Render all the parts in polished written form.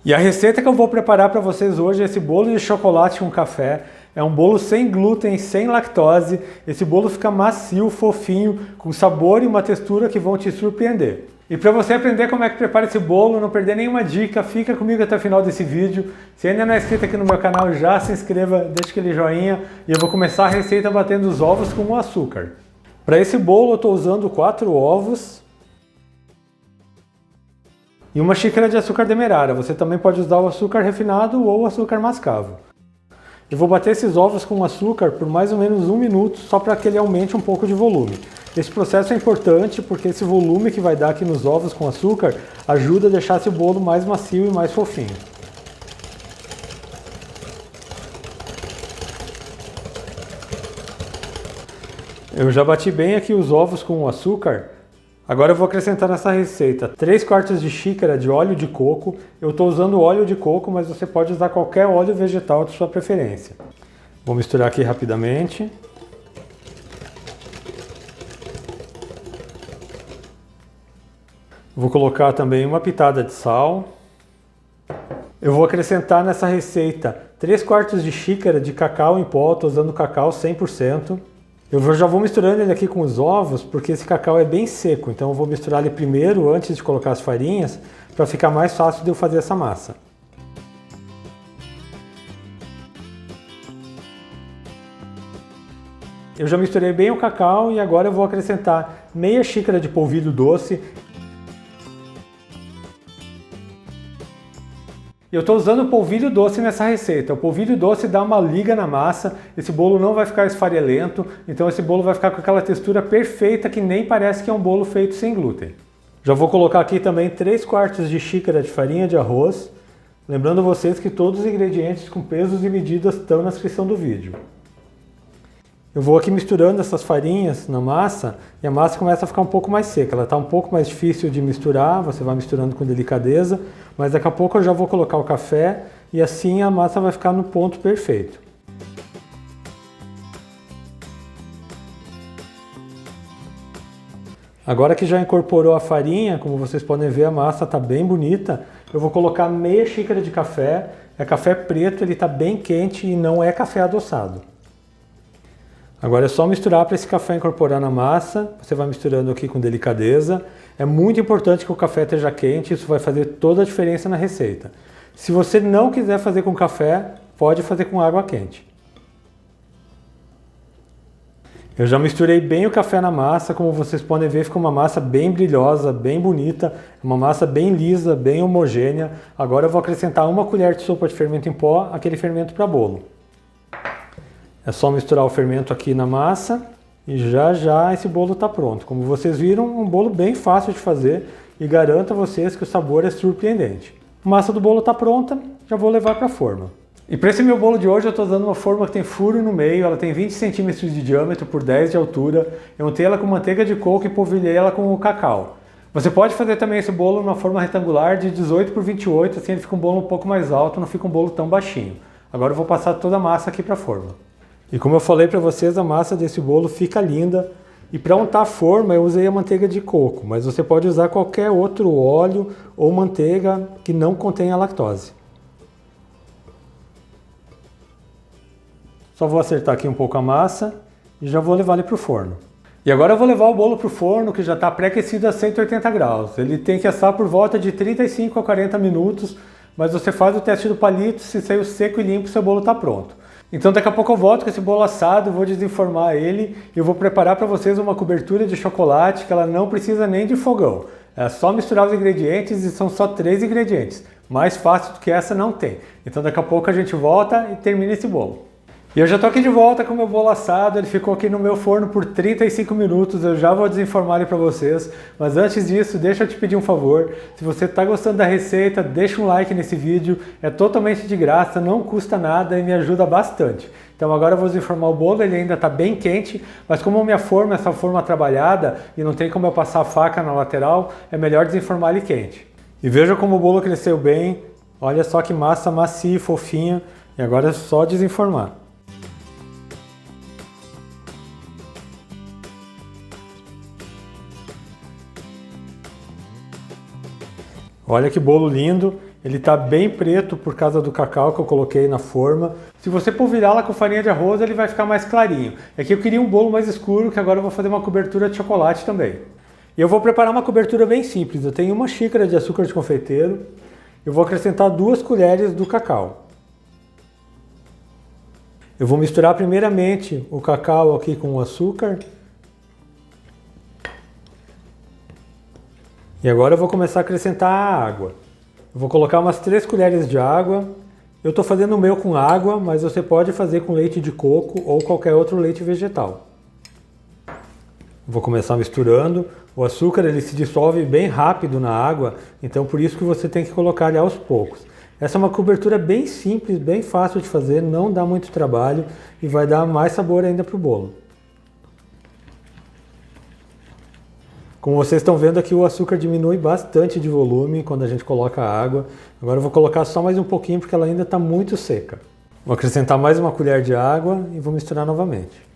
E a receita que eu vou preparar para vocês hoje é esse bolo de chocolate com café. É um bolo sem glúten, sem lactose. Esse bolo fica macio, fofinho, com sabor e uma textura que vão te surpreender. E para você aprender como é que prepara esse bolo, não perder nenhuma dica, fica comigo até o final desse vídeo. Se ainda não é inscrito aqui no meu canal, já se inscreva, deixa aquele joinha. E eu vou começar a receita batendo os ovos com o açúcar. Para esse bolo eu estou usando 4 ovos. E uma xícara de açúcar demerara. Você também pode usar o açúcar refinado ou o açúcar mascavo. Eu vou bater esses ovos com açúcar por mais ou menos 1 minuto, só para que ele aumente um pouco de volume. Esse processo é importante porque esse volume que vai dar aqui nos ovos com açúcar ajuda a deixar esse bolo mais macio e mais fofinho. Eu já bati bem aqui os ovos com o açúcar. Agora eu vou acrescentar nessa receita 3 quartos de xícara de óleo de coco. Eu estou usando óleo de coco, mas você pode usar qualquer óleo vegetal de sua preferência. Vou misturar aqui rapidamente. Vou colocar também uma pitada de sal. Eu vou acrescentar nessa receita 3 quartos de xícara de cacau em pó. Estou usando cacau 100%. Eu já vou misturando ele aqui com os ovos, porque esse cacau é bem seco, então eu vou misturar ele primeiro, antes de colocar as farinhas, para ficar mais fácil de eu fazer essa massa. Eu já misturei bem o cacau e agora eu vou acrescentar meia xícara de polvilho doce. Eu estou usando o polvilho doce nessa receita. O polvilho doce dá uma liga na massa, esse bolo não vai ficar esfarelento, então esse bolo vai ficar com aquela textura perfeita que nem parece que é um bolo feito sem glúten. Já vou colocar aqui também 3 quartos de xícara de farinha de arroz, lembrando vocês que todos os ingredientes com pesos e medidas estão na descrição do vídeo. Eu vou aqui misturando essas farinhas na massa e a massa começa a ficar um pouco mais seca. Ela está um pouco mais difícil de misturar, você vai misturando com delicadeza, mas daqui a pouco eu já vou colocar o café e assim a massa vai ficar no ponto perfeito. Agora que já incorporou a farinha, como vocês podem ver, a massa está bem bonita. Eu vou colocar meia xícara de café. É café preto, ele está bem quente e não é café adoçado. Agora é só misturar para esse café incorporar na massa, você vai misturando aqui com delicadeza. É muito importante que o café esteja quente, isso vai fazer toda a diferença na receita. Se você não quiser fazer com café, pode fazer com água quente. Eu já misturei bem o café na massa, como vocês podem ver, fica uma massa bem brilhosa, bem bonita, uma massa bem lisa, bem homogênea. Agora eu vou acrescentar 1 colher de sopa de fermento em pó, aquele fermento para bolo. É só misturar o fermento aqui na massa e já esse bolo está pronto. Como vocês viram, um bolo bem fácil de fazer e garanto a vocês que o sabor é surpreendente. A massa do bolo está pronta, já vou levar para a forma. E para esse meu bolo de hoje eu estou usando uma forma que tem furo no meio, ela tem 20 centímetros de diâmetro por 10 de altura. Eu untei ela com manteiga de coco e polvilhei ela com o cacau. Você pode fazer também esse bolo numa forma retangular de 18 por 28, assim ele fica um bolo um pouco mais alto, não fica um bolo tão baixinho. Agora eu vou passar toda a massa aqui para a forma. E como eu falei para vocês, a massa desse bolo fica linda. E para untar a forma eu usei a manteiga de coco, mas você pode usar qualquer outro óleo ou manteiga que não contenha lactose. Só vou acertar aqui um pouco a massa e já vou levar ele para o forno. E agora eu vou levar o bolo para o forno que já está pré-aquecido a 180 graus. Ele tem que assar por volta de 35 a 40 minutos, mas você faz o teste do palito, se saiu seco e limpo, seu bolo está pronto. Então daqui a pouco eu volto com esse bolo assado, vou desenformar ele e eu vou preparar para vocês uma cobertura de chocolate que ela não precisa nem de fogão. É só misturar os ingredientes e são só 3 ingredientes. Mais fácil do que essa não tem. Então daqui a pouco a gente volta e termina esse bolo. E eu já estou aqui de volta com o meu bolo assado, ele ficou aqui no meu forno por 35 minutos, eu já vou desenformar ele para vocês, mas antes disso, deixa eu te pedir um favor, se você está gostando da receita, deixa um like nesse vídeo, é totalmente de graça, não custa nada e me ajuda bastante. Então agora eu vou desenformar o bolo, ele ainda está bem quente, mas como a minha forma é essa forma trabalhada e não tem como eu passar a faca na lateral, é melhor desenformar ele quente. E veja como o bolo cresceu bem, olha só que massa macia e fofinha, e agora é só desenformar. Olha que bolo lindo. Ele está bem preto por causa do cacau que eu coloquei na forma. Se você polvilhá-la com farinha de arroz, ele vai ficar mais clarinho. É que eu queria um bolo mais escuro, que agora eu vou fazer uma cobertura de chocolate também. E eu vou preparar uma cobertura bem simples. Eu tenho 1 xícara de açúcar de confeiteiro. Eu vou acrescentar 2 colheres do cacau. Eu vou misturar primeiramente o cacau aqui com o açúcar. E agora eu vou começar a acrescentar a água. Eu vou colocar umas 3 colheres de água. Eu estou fazendo o meu com água, mas você pode fazer com leite de coco ou qualquer outro leite vegetal. Vou começar misturando. O açúcar ele se dissolve bem rápido na água, então por isso que você tem que colocar ele aos poucos. Essa é uma cobertura bem simples, bem fácil de fazer, não dá muito trabalho e vai dar mais sabor ainda para o bolo. Como vocês estão vendo aqui, o açúcar diminui bastante de volume quando a gente coloca a água. Agora eu vou colocar só mais um pouquinho porque ela ainda está muito seca. Vou acrescentar mais 1 colher de água e vou misturar novamente.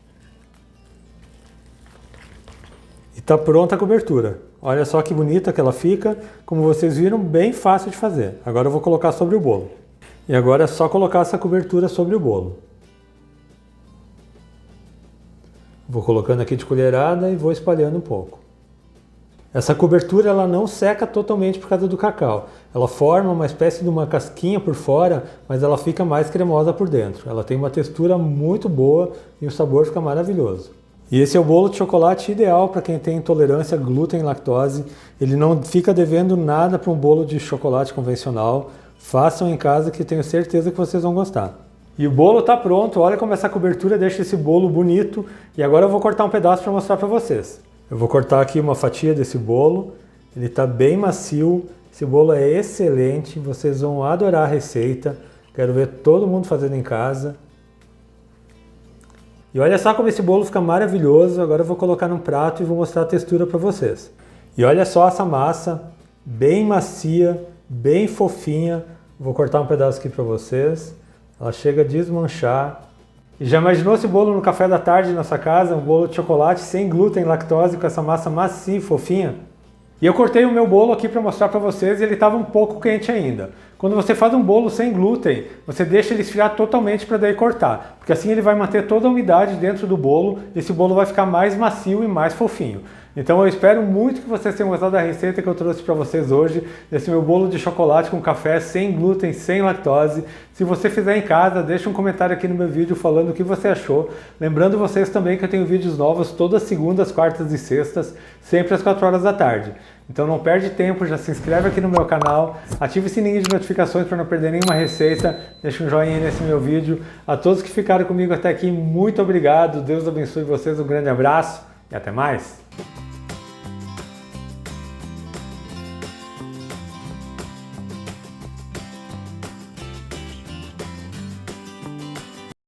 E está pronta a cobertura. Olha só que bonita que ela fica. Como vocês viram, bem fácil de fazer. Agora eu vou colocar sobre o bolo. E agora é só colocar essa cobertura sobre o bolo. Vou colocando aqui de colherada e vou espalhando um pouco. Essa cobertura ela não seca totalmente por causa do cacau. Ela forma uma espécie de uma casquinha por fora, mas ela fica mais cremosa por dentro. Ela tem uma textura muito boa e o sabor fica maravilhoso. E esse é o bolo de chocolate ideal para quem tem intolerância a glúten e lactose. Ele não fica devendo nada para um bolo de chocolate convencional. Façam em casa que tenho certeza que vocês vão gostar. E o bolo está pronto. Olha como essa cobertura deixa esse bolo bonito. E agora eu vou cortar um pedaço para mostrar para vocês. Eu vou cortar aqui uma fatia desse bolo. Ele está bem macio. Esse bolo é excelente. Vocês vão adorar a receita. Quero ver todo mundo fazendo em casa. E olha só como esse bolo fica maravilhoso. Agora eu vou colocar num prato e vou mostrar a textura para vocês. E olha só essa massa, bem macia, bem fofinha. Vou cortar um pedaço aqui para vocês. Ela chega a desmanchar. E já imaginou esse bolo no café da tarde na sua casa? Um bolo de chocolate sem glúten e lactose, com essa massa macia e fofinha? E eu cortei o meu bolo aqui para mostrar para vocês e ele estava um pouco quente ainda. Quando você faz um bolo sem glúten, você deixa ele esfriar totalmente para daí cortar, porque assim ele vai manter toda a umidade dentro do bolo e esse bolo vai ficar mais macio e mais fofinho. Então eu espero muito que vocês tenham gostado da receita que eu trouxe para vocês hoje, desse meu bolo de chocolate com café sem glúten, sem lactose. Se você fizer em casa, deixa um comentário aqui no meu vídeo falando o que você achou. Lembrando vocês também que eu tenho vídeos novos todas segundas, quartas e sextas, sempre às 4 horas da tarde. Então não perde tempo, já se inscreve aqui no meu canal, ative o sininho de notificações para não perder nenhuma receita, deixa um joinha nesse meu vídeo. A todos que ficaram comigo até aqui, muito obrigado, Deus abençoe vocês, um grande abraço e até mais!